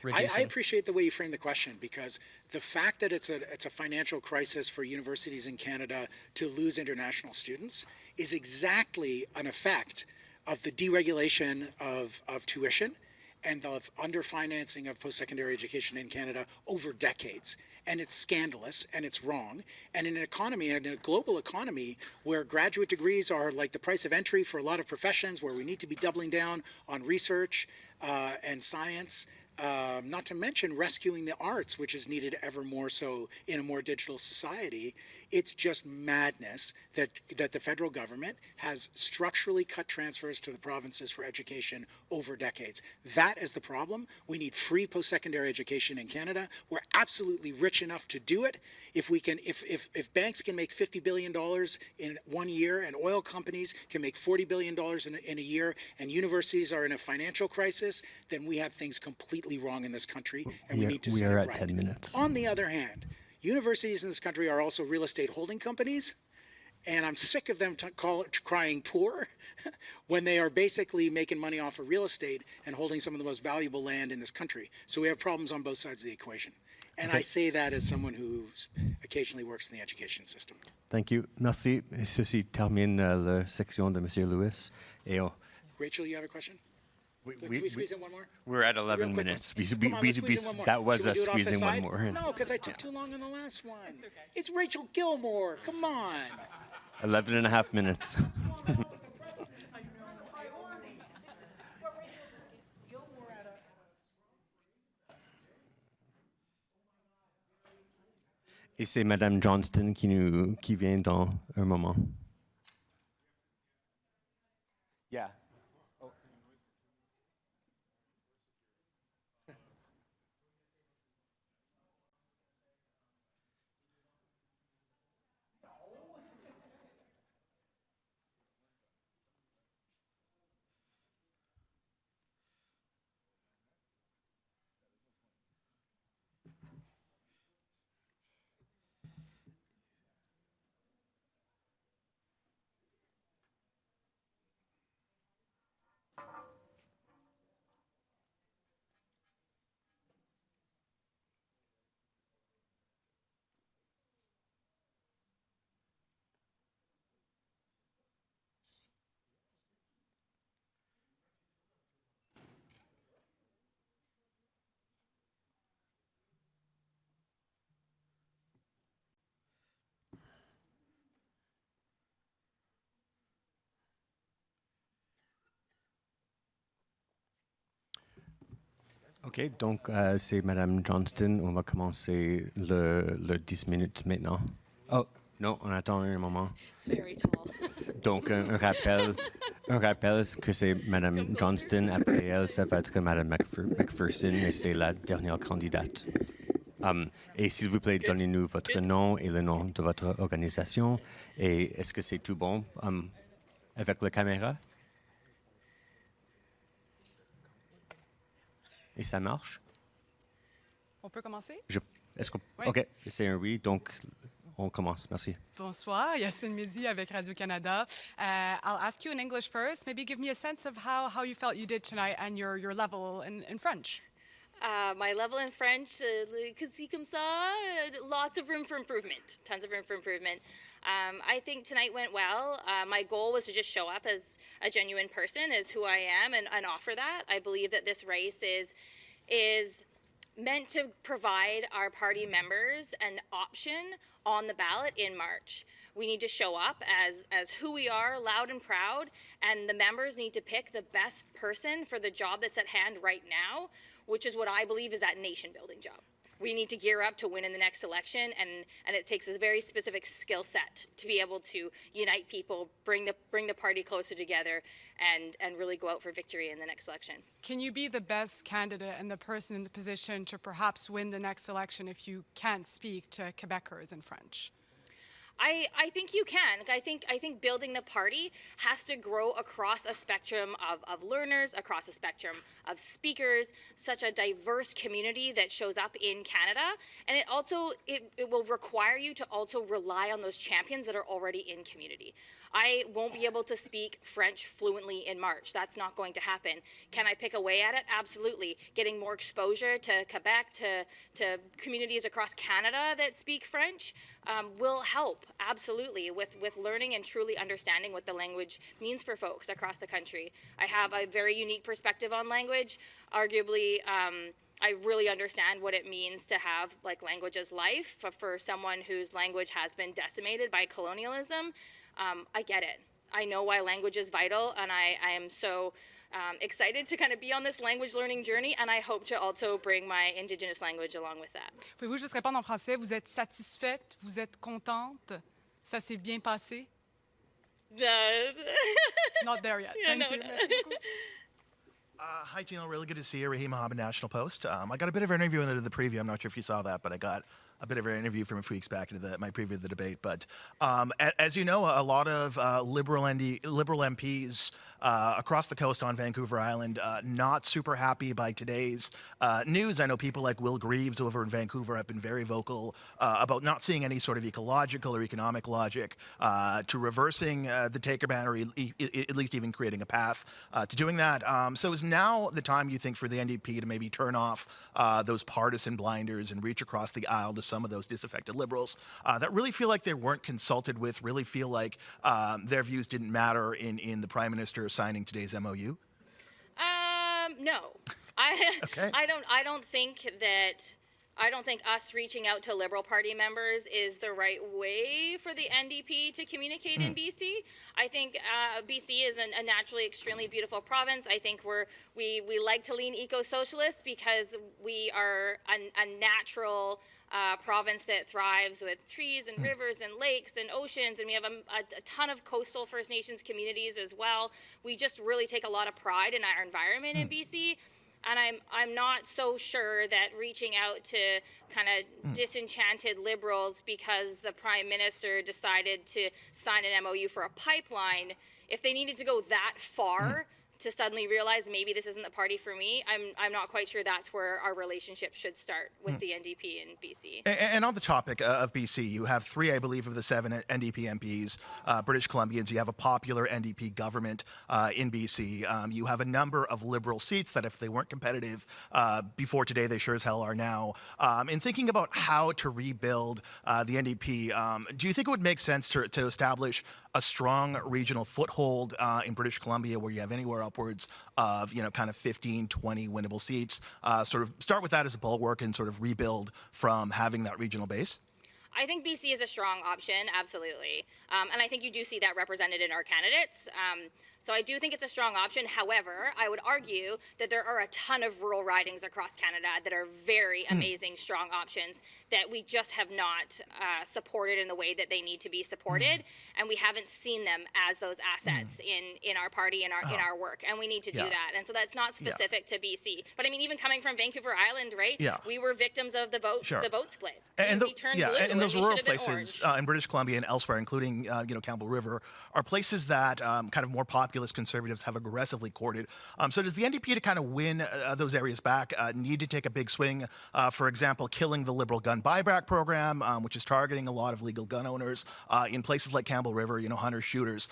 reducing? I appreciate the way you frame the question, because the fact that it's a financial crisis for universities in Canada to lose international students is exactly an effect of the deregulation of tuition and of underfinancing of post-secondary education in Canada over decades. And it's scandalous and it's wrong. And in an economy, in a global economy where graduate degrees are like the price of entry for a lot of professions, where we need to be doubling down on research and science, not to mention rescuing the arts, which is needed ever more so in a more digital society, it's just madness that the federal government has structurally cut transfers to the provinces for education over decades. That is the problem. We need free post-secondary education in Canada. We're absolutely rich enough to do it. If if banks can make $50 billion in 1 year, and oil companies can make $40 billion in a year, and universities are in a financial crisis, then we have things completely wrong in this country, and we need to set it right. We are at 10 minutes. On the other hand, universities in this country are also real estate holding companies, and I'm sick of them crying poor when they are basically making money off of real estate and holding some of the most valuable land in this country. So we have problems on both sides of the equation. And I say that as someone who occasionally works in the education system. Thank you. Merci. Et ceci termine la section de Monsieur Lewis. Rachel, you have a question? Can we squeeze in one more? We're at 11 minutes. That was us squeezing one more. No, because I took too long on the last one. It's Rachel Gilmore. Come on. 11 and a half minutes. Et c'est Madame Johnston qui vient dans un moment. Yeah. OK, donc c'est Madame Johnston. On va commencer le 10 minutes maintenant. Oh, non, on attend un moment. It's very tall. Donc, un rappel que c'est Madame Johnston. Après elle, ça va être Madame McPherson et c'est la dernière candidate. Et s'il vous plaît, donnez-nous votre nom et le nom de votre organisation. Et est-ce que c'est tout bon avec la caméra? Et ça marche? On peut commencer? Est-ce que, Oui. OK, c'est un oui, donc on commence. Merci. Bonsoir, Yasmine Midi avec Radio-Canada. I'll ask you in English first. Maybe give me a sense of how you felt you did tonight and your level in French. My level in French, comme ça, lots of room for improvement, tons of room for improvement. I think tonight went well. My goal was to just show up as a genuine person, as who I am, and offer that. I believe that this race is meant to provide our party members an option on the ballot in March. We need to show up as who we are, loud and proud, and the members need to pick the best person for the job that's at hand right now, which is what I believe is that nation-building job. We need to gear up to win in the next election, and it takes a very specific skill set to be able to unite people, bring the party closer together, and really go out for victory in the next election. Can you be the best candidate and the person in the position to perhaps win the next election if you can't speak to Quebecers in French? I think you can. I think building the party has to grow across a spectrum of learners, across a spectrum of speakers, such a diverse community that shows up in Canada. And it will require you to also rely on those champions that are already in community. I won't be able to speak French fluently in March. That's not going to happen. Can I pick away at it? Absolutely. Getting more exposure to Quebec, to communities across Canada that speak French will help, absolutely, with learning and truly understanding what the language means for folks across the country. I have a very unique perspective on language. Arguably, I really understand what it means to have language as life for someone whose language has been decimated by colonialism. I get it. I know why language is vital, and I am so excited to kind of be on this language learning journey, and I hope to also bring my Indigenous language along with that. Pouvez-vous juste répondre en français? Vous êtes satisfaite? Vous êtes contente? Ça s'est bien passé? Not there yet. Yeah, Thank you. Hi, Gino. Really good to see you. Rahim Mohammed, National Post. I got a bit of an interview into the preview. I'm not sure if you saw that, but I got a bit of an interview from a few weeks back into my preview of the debate. But as you know, a lot of Liberal MPs across the coast on Vancouver Island not super happy by today's news. I know people like Will Greaves over in Vancouver have been very vocal about not seeing any sort of ecological or economic logic to reversing the taker ban, or at least even creating a path to doing that. So is now the time, you think, for the NDP to maybe turn off those partisan blinders and reach across the aisle to some of those disaffected Liberals that really feel like they weren't consulted with, really feel like their views didn't matter in the Prime Minister signing today's MOU? No. Okay. I don't think us reaching out to Liberal Party members is the right way for the NDP to communicate in BC. I think BC is a naturally extremely beautiful province. I think we like to lean eco-socialist because we are a natural province that thrives with trees and rivers and lakes and oceans, and we have a ton of coastal First Nations communities as well. We just really take a lot of pride in our environment in BC. And I'm not so sure that reaching out to kind of disenchanted Liberals because the Prime Minister decided to sign an MOU for a pipeline, if they needed to go that far to suddenly realize maybe this isn't the party for me, I'm not quite sure that's where our relationship should start with the NDP in BC. And on the topic of BC, you have 3, I believe, of the 7 NDP MPs, British Columbians. You have a popular NDP government in BC. You have a number of Liberal seats that, if they weren't competitive before today, they sure as hell are now. In thinking about how to rebuild the NDP, do you think it would make sense to establish a strong regional foothold in British Columbia, where you have anywhere upwards of, kind of 15, 20 winnable seats, sort of start with that as a bulwark and sort of rebuild from having that regional base? I think BC is a strong option, absolutely. And I think you do see that represented in our candidates. So I do think it's a strong option. However, I would argue that there are a ton of rural ridings across Canada that are very amazing, strong options that we just have not supported in the way that they need to be supported. And we haven't seen them as those assets in our party, in our work. And we need to do that. And so that's not specific to BC. But I mean, even coming from Vancouver Island, right? Yeah. We were victims of the vote split. And we turned blue. and those we rural should have been places orange. in British Columbia and elsewhere, including Campbell River, are places that kind of more populist conservatives have aggressively courted. So does the NDP, to kind of win those areas back, need to take a big swing? For example, killing the Liberal gun buyback program, which is targeting a lot of legal gun owners in places like Campbell River, hunter shooters.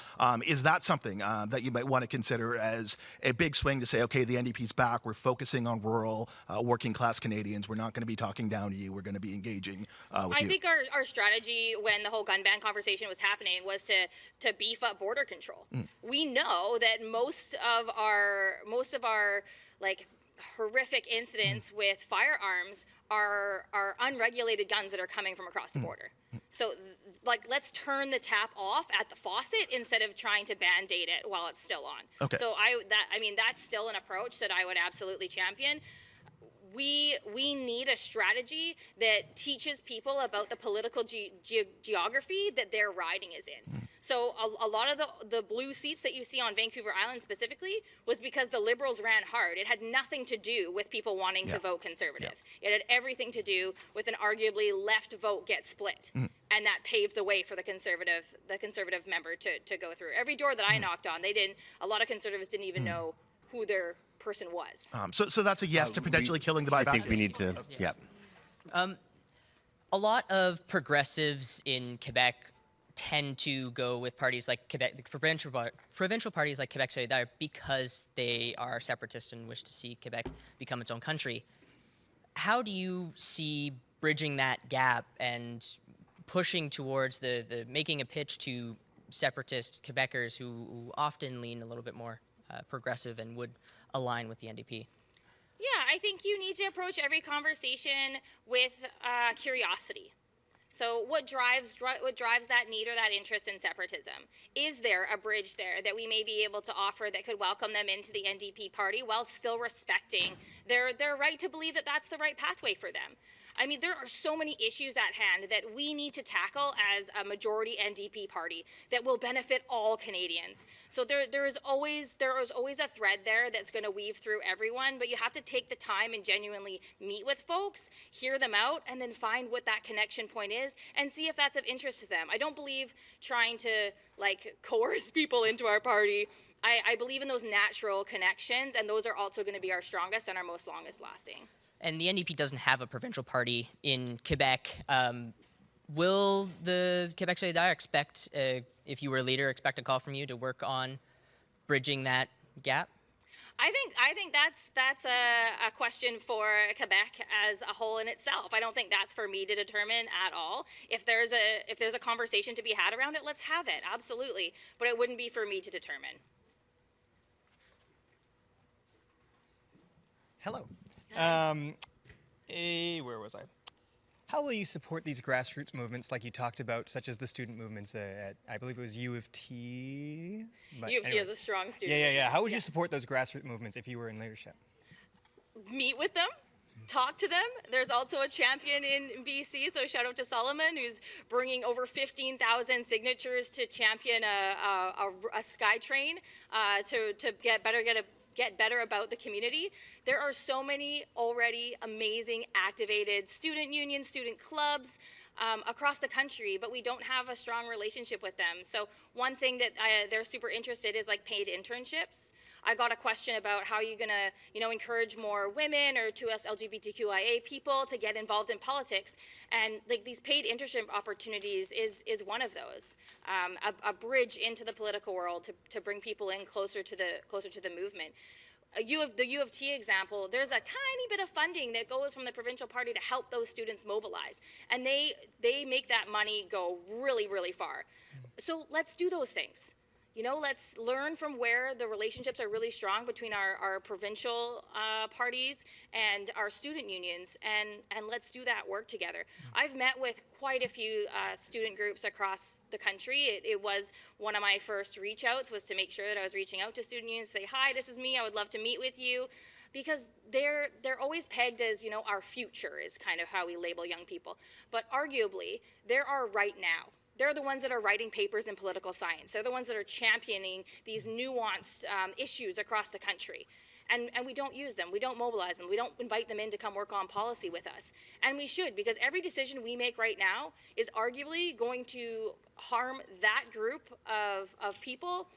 Is that something that you might want to consider as a big swing to say, okay, the NDP's back, we're focusing on rural, working class Canadians, we're not going to be talking down to you, we're going to be engaging with I you? think our strategy when the whole gun ban conversation was happening was to beef up border control. We know that most of our like horrific incidents with firearms are unregulated guns that are coming from across the border. So let's turn the tap off at the faucet instead of trying to band-aid it while it's still on. Okay. So that's still an approach that I would absolutely champion. We need a strategy that teaches people about the political geography that their riding is in. So a lot of the blue seats that you see on Vancouver Island specifically was because the Liberals ran hard. It had nothing to do with people wanting to vote Conservative. It had everything to do with an arguably left vote get split. And that paved the way for the conservative member to go through. Every door that I knocked on, a lot of Conservatives didn't even know who their person was. So that's a yes to potentially killing the buyback? I think we need to, yeah. A lot of progressives in Quebec tend to go with parties like Quebec, the provincial parties like Quebec Solidaire, because they are separatists and wish to see Quebec become its own country. How do you see bridging that gap and pushing towards the making a pitch to separatist Quebecers who often lean a little bit more progressive and would align with the NDP? Yeah, I think you need to approach every conversation with curiosity. So what drives that need or that interest in separatism? Is there a bridge there that we may be able to offer that could welcome them into the NDP party while still respecting their right to believe that that's the right pathway for them? I mean, there are so many issues at hand that we need to tackle as a majority NDP party that will benefit all Canadians. So there is always a thread there that's going to weave through everyone, but you have to take the time and genuinely meet with folks, hear them out, and then find what that connection point is and see if that's of interest to them. I don't believe trying to coerce people into our party. I believe in those natural connections, and those are also going to be our strongest and our most longest lasting. And the NDP doesn't have a provincial party in Quebec. Will the Quebec Solidaire expect, if you were a leader, expect a call from you to work on bridging that gap? I think that's a question for Quebec as a whole in itself. I don't think that's for me to determine at all. If there's a conversation to be had around it, let's have it, absolutely. But it wouldn't be for me to determine. Hello. Where was I? How will you support these grassroots movements like you talked about, such as the student movements at, I believe it was U of T? U of T is a strong student. Yeah. How would you support those grassroots movements if you were in leadership? Meet with them. Talk to them. There's also a champion in BC, so shout out to Solomon, who's bringing over 15,000 signatures to champion a SkyTrain to get better about the community. There are so many already amazing activated student unions, student clubs across the country, but we don't have a strong relationship with them. So one thing that they're super interested is paid internships. I got a question about how you're gonna, encourage more women or to us LGBTQIA people to get involved in politics, and these paid internship opportunities is one of those, a bridge into the political world to bring people in closer to the movement. The U of T example, there's a tiny bit of funding that goes from the provincial party to help those students mobilize, and they make that money go really, really far. So let's do those things. Let's learn from where the relationships are really strong between our provincial parties and our student unions, and let's do that work together. I've met with quite a few student groups across the country. It was one of my first reach outs, was to make sure that I was reaching out to student unions, say, hi, this is me, I would love to meet with you. Because they're always pegged as, our future is kind of how we label young people. But arguably, there are right now. They're the ones that are writing papers in political science. They're the ones that are championing these nuanced issues across the country. and we don't use them, we don't mobilize them, we don't invite them in to come work on policy with us. And we should, because every decision we make right now is arguably going to harm that group of people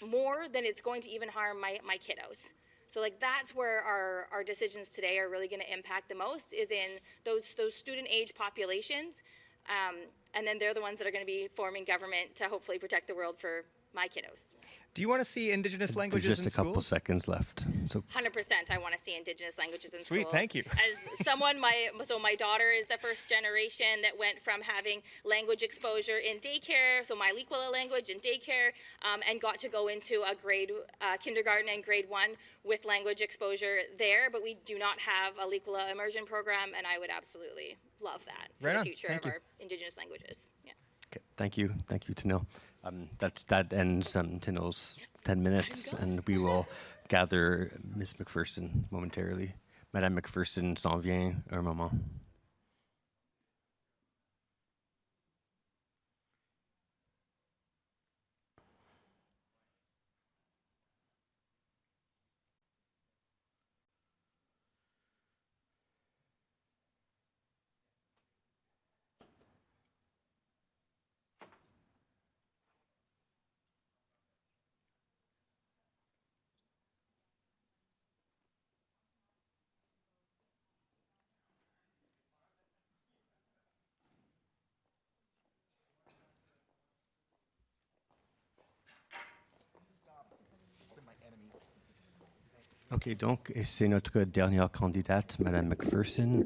more than it's going to even harm my kiddos. So like that's where our decisions today are really going to impact the most, is in those student age populations, and then they're the ones that are going to be forming government to hopefully protect the world for my kiddos. Do you want to see Indigenous languages There's in just a couple schools? seconds left. So 100%, I want to see Indigenous languages in schools. Sweet, thank you. As someone, my daughter is the first generation that went from having language exposure in daycare, so my Likwila language in daycare, and got to go into a kindergarten and grade 1 with language exposure there, but we do not have a Likwila immersion program, and I would absolutely love that for the future of our Indigenous languages. Yeah. okay, thank you, Tanil. That ends Tinil's 10 minutes, and we will gather Ms. McPherson momentarily. Madame McPherson s'en vient un moment. OK, donc c'est notre dernière candidate, Madame McPherson.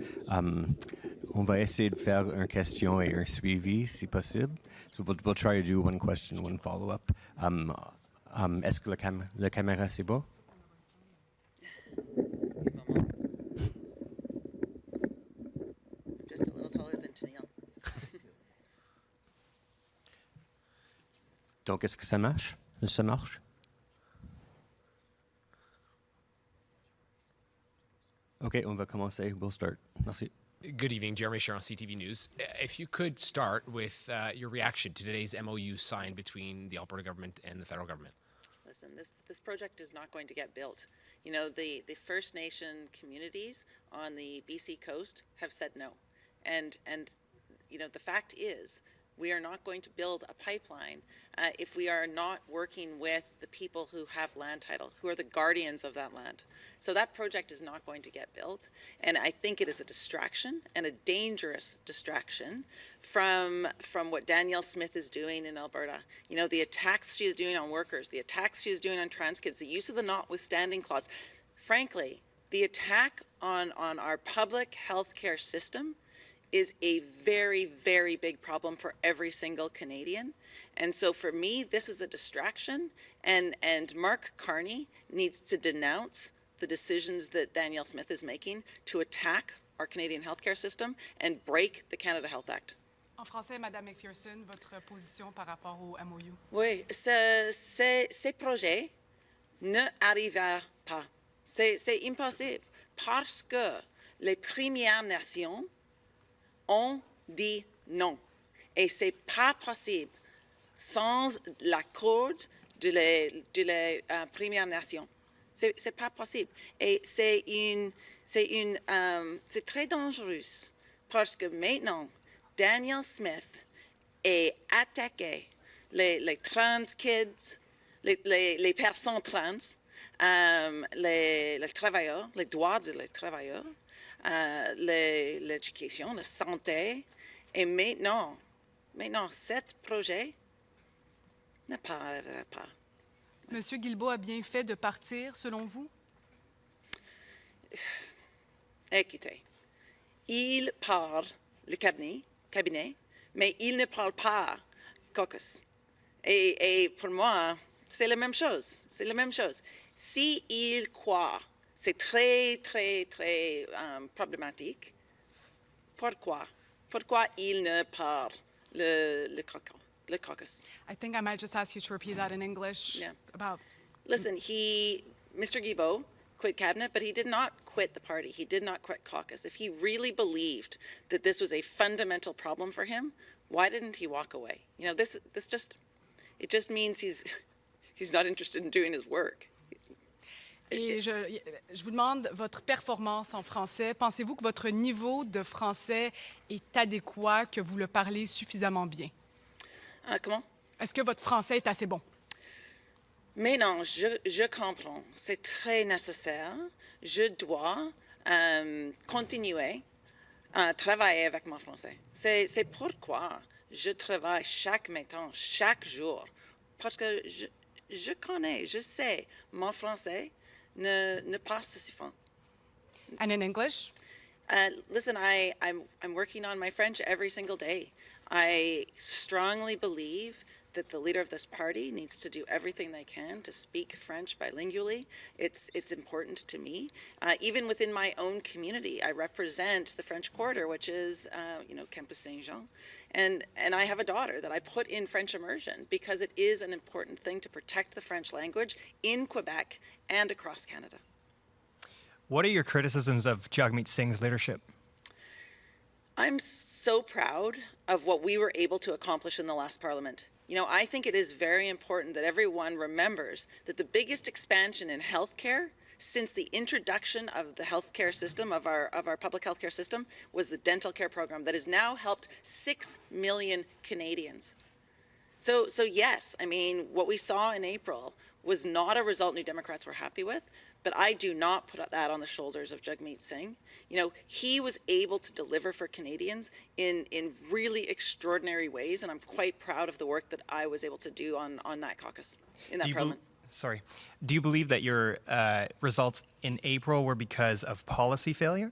On va essayer de faire une question et un suivi, si possible. So we'll try to do one question, one follow-up. Est-ce que la caméra, c'est beau? Just a little taller than Tanil. Donc, est-ce que ça marche? Ça marche? OK, on va commencer. We'll start. Merci. Good evening, Jeremy Sharon, CTV News. If you could start with your reaction to today's MOU signed between the Alberta government and the federal government. Listen, this project is not going to get built. You know, the First Nation communities on the BC coast have said no. And you know, the fact is, we are not going to build a pipeline if we are not working with the people who have land title, who are the guardians of that land. So that project is not going to get built. And I think it is a distraction, and a dangerous distraction from what Danielle Smith is doing in Alberta. You know, the attacks she is doing on workers, the attacks she is doing on trans kids, the use of the notwithstanding clause. Frankly, the attack on our public health care system is a very, very big problem for every single Canadian. And so for me, this is a distraction, and Mark Carney needs to denounce the decisions that Danielle Smith is making to attack our Canadian healthcare system and break the Canada Health Act. En français, Madame McPherson, votre position par rapport au MOU? Oui, ces projets ne arriveront pas. C'est impossible parce que les Premières Nations ont dit non. Et c'est pas possible sans l'accord de les Premières Nations. C'est pas possible. Et c'est très dangereux parce que maintenant, Danielle Smith est attaqué les trans kids, les personnes trans, les travailleurs, les droits des travailleurs, l'éducation, la santé. Et maintenant, ce projet ne arrivera pas. Monsieur Guilbeault a bien fait de partir, selon vous? Écoutez, il parle le cabinet, mais il ne parle pas caucus. Et pour moi, c'est la même chose. C'est la même chose. S'il croit, c'est très, très, très problématique. Pourquoi il ne parle le caucus? I think I might just ask you to repeat that in English. Yeah. Listen, Mr. Guilbeault quit cabinet, but he did not quit the party. He did not quit caucus. If he really believed that this was a fundamental problem for him, why didn't he walk away? You know, it just means he's not interested in doing his work. Et je vous demande votre performance en français. Pensez-vous que votre niveau de français est adéquat, que vous le parlez suffisamment bien? Comment? Est-ce que votre français est assez bon? Mais non, je comprends. C'est très nécessaire. Je dois continuer à travailler avec mon français. C'est pourquoi je travaille chaque matin, chaque jour. Parce que je connais, je sais, mon français ne pas suffisant. And in English? Listen, I'm working on my French every single day. I strongly believe that the leader of this party needs to do everything they can to speak French bilingually. It's important to me. Even within my own community, I represent the French Quarter, which is, Campus Saint-Jean. And I have a daughter that I put in French immersion because it is an important thing to protect the French language in Quebec and across Canada. What are your criticisms of Jagmeet Singh's leadership? I'm so proud of what we were able to accomplish in the last parliament. I think it is very important that everyone remembers that the biggest expansion in healthcare since the introduction of the healthcare system, of our public healthcare system, was the dental care program that has now helped 6 million Canadians. So yes, I mean, what we saw in April was not a result New Democrats were happy with, but I do not put that on the shoulders of Jagmeet Singh. He was able to deliver for Canadians in really extraordinary ways, and I'm quite proud of the work that I was able to do on that caucus, in that parliament. Do you believe that your results in April were because of policy failure?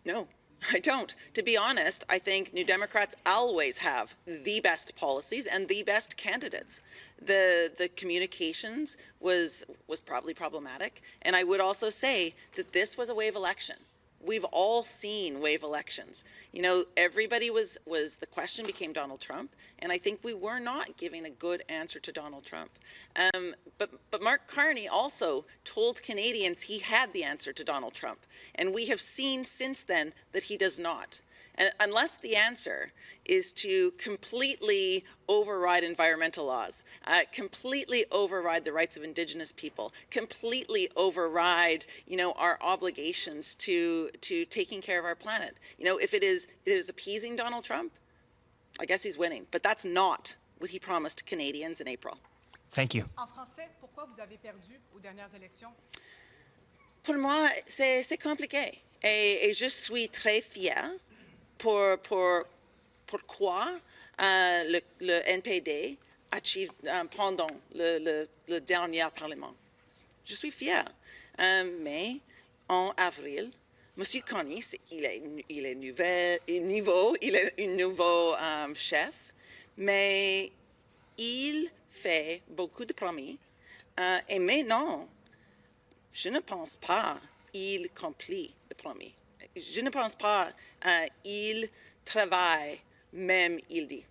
No, I don't. To be honest, I think New Democrats always have the best policies and the best candidates. The communications was probably problematic, and I would also say that this was a wave election. We've all seen wave elections. Everybody the question became Donald Trump, and I think we were not giving a good answer to Donald Trump. But Mark Carney also told Canadians he had the answer to Donald Trump, and we have seen since then that he does not. And unless the answer is to completely override environmental laws, completely override the rights of Indigenous people, completely override, our obligations to taking care of our planet. If it is appeasing Donald Trump, I guess he's winning. But that's not what he promised Canadians in April. Thank you. En français, pourquoi vous avez perdu aux dernières élections? Pour moi, c'est compliqué. Et je suis très fière pourquoi le NPD achieve pendant le dernier Parlement. Je suis fière. Mais en avril, M. Carney, il est un nouveau chef, mais il fait beaucoup de promis. Et maintenant, je ne pense pas qu'il accomplit les promis. Je ne pense pas qu'il travaille, même il dit.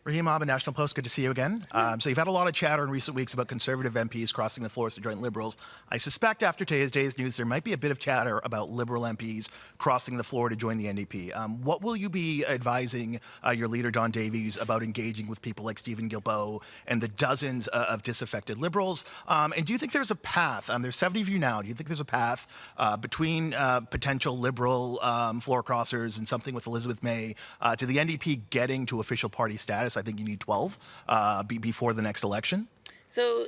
Rahim Abba, National Post, good to see you again. So you've had a lot of chatter in recent weeks about Conservative MPs crossing the floors to join Liberals. I suspect after today's news there might be a bit of chatter about Liberal MPs crossing the floor to join the NDP. What will you be advising your leader, Don Davies, about engaging with people like Stephen Guilbeault and the dozens of disaffected Liberals? And do you think there's a path? There's 70 of you now. Do you think there's a path between potential Liberal floor crossers and something with Elizabeth May to the NDP getting to official party status? I think you need 12 before the next election. So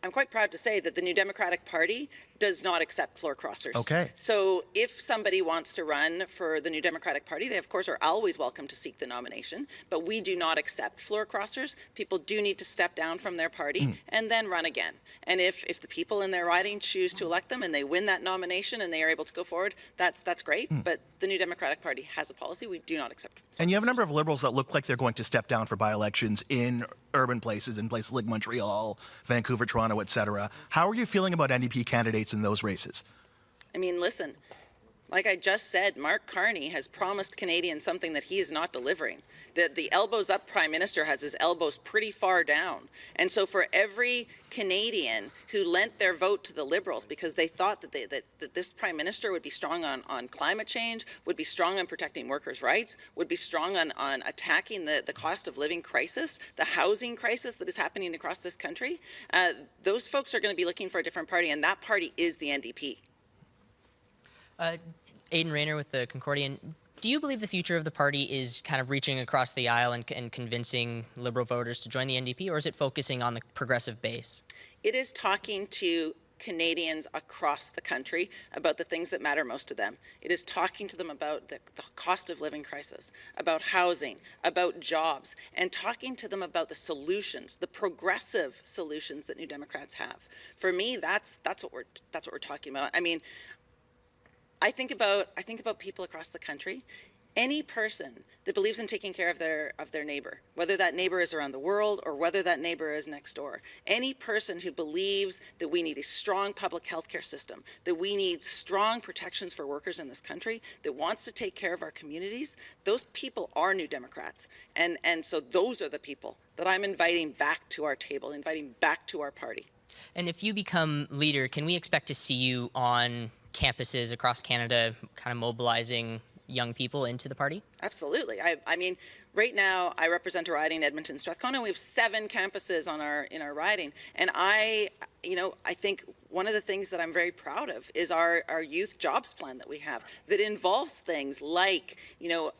I'm quite proud to say that the New Democratic Party does not accept floor crossers. Okay. So if somebody wants to run for the New Democratic Party, they of course are always welcome to seek the nomination, but we do not accept floor crossers. People do need to step down from their party and then run again. And if the people in their riding choose to elect them and they win that nomination and they are able to go forward, that's great. But the New Democratic Party has a policy. We do not accept. And you have a number of Liberals that look like they're going to step down for by-elections in urban places, in places like Montreal, Vancouver, Toronto, etc. How are you feeling about NDP candidates in those races? I mean, listen, Like I just said, Mark Carney has promised Canadians something that he is not delivering. The elbows up Prime Minister has his elbows pretty far down. And so for every Canadian who lent their vote to the Liberals because they thought that this Prime Minister would be strong on climate change, would be strong on protecting workers' rights, would be strong on attacking the cost of living crisis, the housing crisis that is happening across this country, those folks are going to be looking for a different party, and that party is the NDP. Aidan Rayner with the Concordian. Do you believe the future of the party is kind of reaching across the aisle and convincing Liberal voters to join the NDP, or is it focusing on the progressive base? It is talking to Canadians across the country about the things that matter most to them. It is talking to them about the cost of living crisis, about housing, about jobs, and talking to them about the solutions, the progressive solutions that New Democrats have. For me, that's what we're talking about. I mean, I think about people across the country. Any person that believes in taking care of their neighbor, whether that neighbor is around the world or whether that neighbor is next door, any person who believes that we need a strong public health care system, that we need strong protections for workers in this country, that wants to take care of our communities, those people are New Democrats. And so those are the people that I'm inviting back to our table, inviting back to our party. And if you become leader, can we expect to see you on campuses across Canada kind of mobilizing young people into the party? Absolutely. I mean, right now I represent a riding, Edmonton Strathcona. We have 7 campuses in our riding, and I think one of the things that I'm very proud of is our youth jobs plan that we have that involves things like a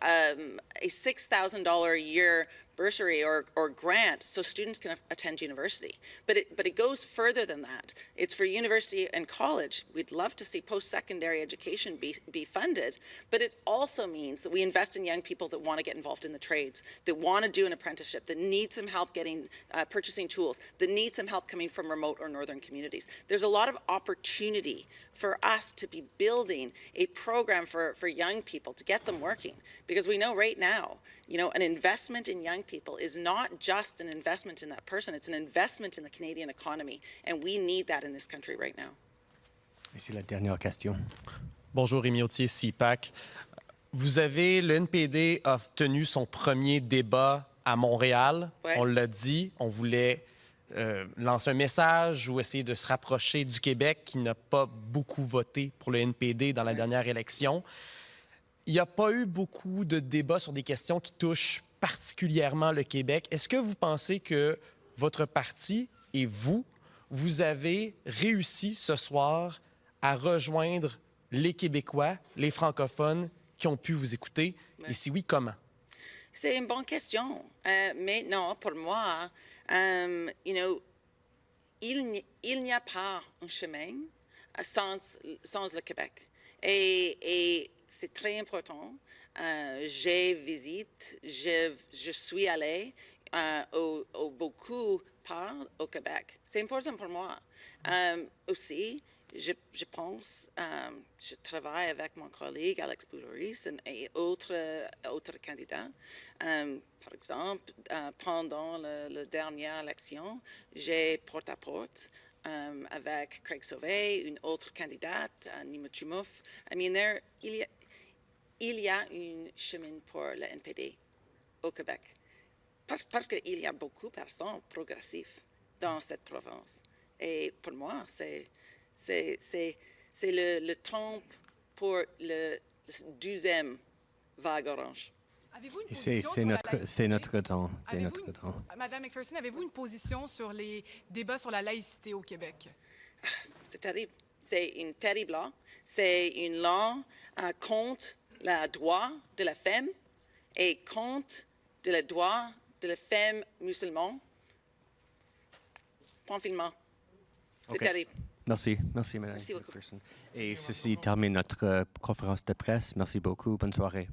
$6,000 a year bursary or grant so students can attend university. But it goes further than that. It's for university and college. We'd love to see post-secondary education be funded, but it also means that we invest in young people that want to get involved in the trades, that want to do an apprenticeship, that need some help getting purchasing tools, that need some help coming from remote or northern communities. There's a lot of opportunity for us to be building a program for young people to get them working, because we know right now, an investment in young people is not just an investment in that person, it's an investment in the Canadian economy, and we need that in this country right now. Ici la dernière question. Bonjour, Rémi Autier, CIPAC. Le NPD a tenu son premier débat à Montréal. Ouais. On l'a dit, on voulait lancer un message ou essayer de se rapprocher du Québec qui n'a pas beaucoup voté pour le NPD dans la dernière élection. Il n'y a pas eu beaucoup de débats sur des questions qui touchent particulièrement le Québec. Est-ce que vous pensez que votre parti et vous avez réussi ce soir à rejoindre les Québécois, les francophones qui ont pu vous écouter? Ouais. Et si oui, comment? C'est une bonne question. Mais non, pour moi, il n'y a pas un chemin sans le Québec. Et c'est très important. Je suis allée au beaucoup parts au Québec. C'est important pour moi. Aussi, je pense, je travaille avec mon collègue Alex Boulouris et autres candidats. Par exemple, pendant la dernière élection, j'ai porte-à-porte avec Craig Sauvé, une autre candidate, Nima Chumouf. Il y a un chemin pour le NPD au Québec. Parce qu'il y a beaucoup de personnes progressives dans cette province. Et pour moi, c'est le temps pour le 12e vague orange. C'est notre temps. Madame McPherson, avez-vous une position sur les débats sur la laïcité au Québec? C'est terrible. C'est une terrible loi. C'est une loi contre le droit de la femme et contre le droit de la femme musulmane. Confinement. C'est terrible. Merci, Mme McPherson. Et ceci termine notre conférence de presse. Merci beaucoup. Bonne soirée.